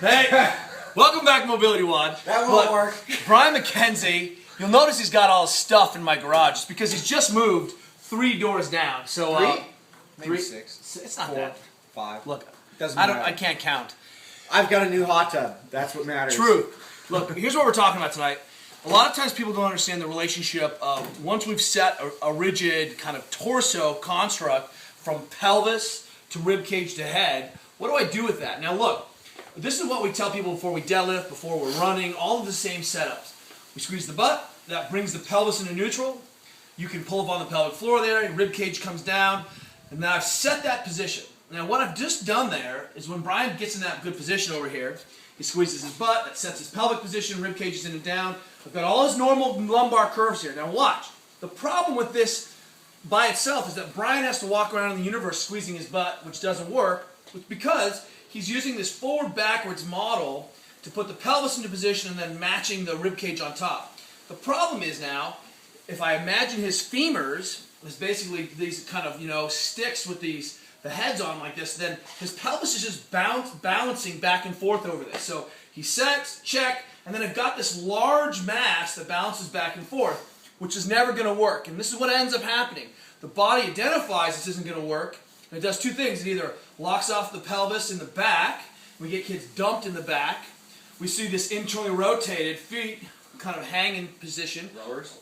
Hey, welcome back, MobilityWOD. That won't work. Brian McKenzie, you'll notice he's got all his stuff in my garage. It's because he's just moved 3 doors down. So Maybe 6. It's not 4, that. 5. Look, Doesn't I matter. can't count. I've got a new hot tub. That's what matters. True. Look, here's what we're talking about tonight. A lot of times people don't understand the relationship of once we've set a rigid kind of torso construct from pelvis to rib cage to head, what do I do with that? Now look, this is what we tell people before we deadlift, before we're running, all of the same setups. We squeeze the butt, that brings the pelvis into neutral. You can pull up on the pelvic floor there, your rib cage comes down, and now I've set that position. Now what I've just done there is when Brian gets in that good position over here, he squeezes his butt, that sets his pelvic position, rib cage is in and down. I've got all his normal lumbar curves here. Now watch. The problem with this by itself is that Brian has to walk around in the universe squeezing his butt, which doesn't work, because he's using this forward-backwards model to put the pelvis into position and then matching the rib cage on top. The problem is now, if I imagine his femurs as basically these kind of, sticks with the heads on like this, then his pelvis is just balancing back and forth over this. So he sets, check, and then I've got this large mass that balances back and forth, which is never going to work. And this is what ends up happening. The body identifies this isn't going to work, and it does two things. It either locks off the pelvis in the back, we get kids dumped in the back, we see this internally rotated feet kind of hang in position.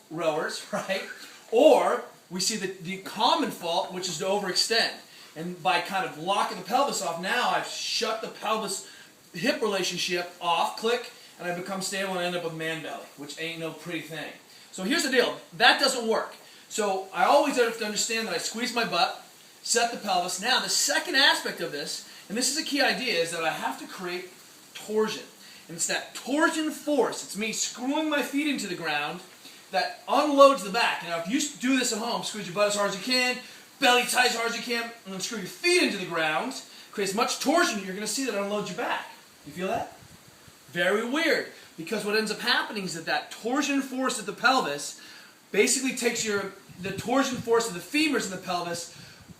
Rowers, right? Or we see the common fault, which is to overextend. And by kind of locking the pelvis off, now I've shut the pelvis-hip relationship off, click, and I become stable and end up with man belly, which ain't no pretty thing. So here's the deal. That doesn't work. So I always have to understand that I squeeze my butt, set the pelvis. Now the second aspect of this, and this is a key idea, is that I have to create torsion. And it's that torsion force. It's me screwing my feet into the ground that unloads the back. Now if you do this at home, squeeze your butt as hard as you can, belly tight as hard as you can, and then screw your feet into the ground, create as much torsion, you're going to see that unloads your back. You feel that? Very weird, because what ends up happening is that torsion force at the pelvis basically takes the torsion force of the femurs in the pelvis,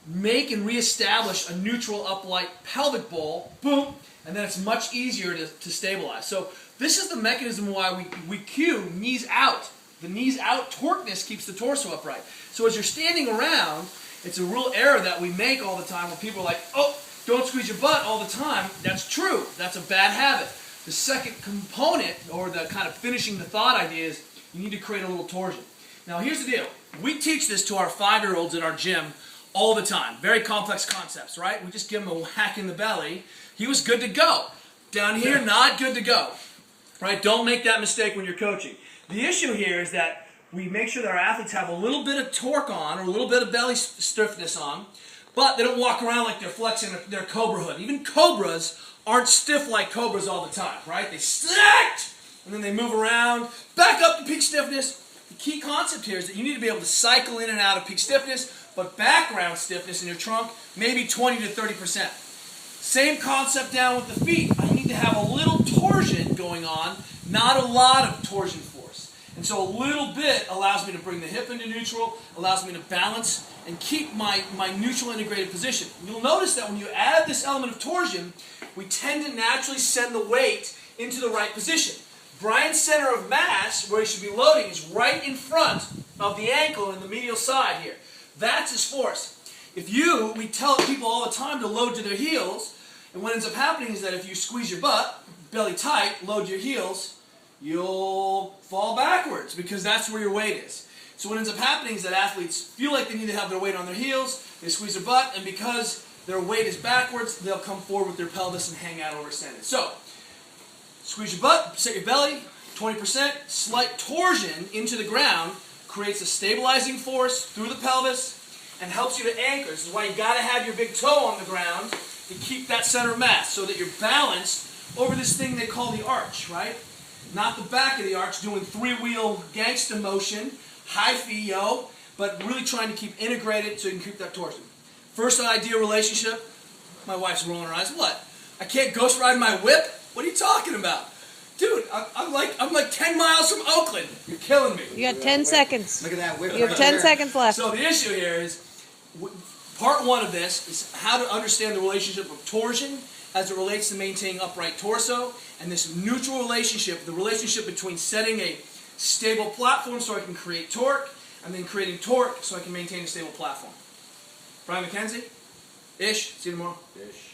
make and reestablish a neutral upright pelvic bowl, boom, and then it's much easier to stabilize. So this is the mechanism why we cue knees out. The knees out torqueness keeps the torso upright. So as you're standing around, it's a real error that we make all the time where people are like, oh, don't squeeze your butt all the time. That's true. That's a bad habit. The second component, or the kind of finishing the thought idea, is you need to create a little torsion. Now here's the deal. We teach this to our 5-year-olds in our gym all the time. Very complex concepts, right? We just give them a whack in the belly. He was good to go. Down here, not good to go. Right? Don't make that mistake when you're coaching. The issue here is that we make sure that our athletes have a little bit of torque on, or a little bit of belly stiffness on, but they don't walk around like they're flexing their cobra hood. Even cobras aren't stiff like cobras all the time, right? They stacked, and then they move around, back up to peak stiffness. The key concept here is that you need to be able to cycle in and out of peak stiffness, but background stiffness in your trunk, maybe 20 to 30%. Same concept down with the feet. I need to have a little torsion going on, not a lot of torsion force. And so a little bit allows me to bring the hip into neutral, allows me to balance and keep my neutral integrated position. You'll notice that when you add this element of torsion, we tend to naturally send the weight into the right position. Brian's center of mass, where he should be loading, is right in front of the ankle and the medial side here. That's his force. We tell people all the time to load to their heels, and what ends up happening is that if you squeeze your butt, belly tight, load your heels, you'll fall backwards because that's where your weight is. So what ends up happening is that athletes feel like they need to have their weight on their heels, they squeeze their butt, and because their weight is backwards, they'll come forward with their pelvis and hang out overextended. So, squeeze your butt, set your belly, 20%, slight torsion into the ground, creates a stabilizing force through the pelvis, and helps you to anchor. This is why you got to have your big toe on the ground to keep that center of mass, so that you're balanced over this thing they call the arch, right? Not the back of the arch, doing 3-wheel gangsta motion, high fio, but really trying to keep integrated so you can keep that torsion. First ideal relationship, my wife's rolling her eyes. What? I can't ghost ride my whip? What are you talking about? Dude, I'm like 10 miles from Oakland. You're killing me. You got 10 seconds. Look at that whip. You have 10 seconds left. So the issue here is, part one of this is how to understand the relationship of torsion as it relates to maintaining upright torso, and this neutral relationship, the relationship between setting a stable platform so I can create torque, and then creating torque so I can maintain a stable platform. Brian McKenzie? Ish. See you tomorrow. Ish.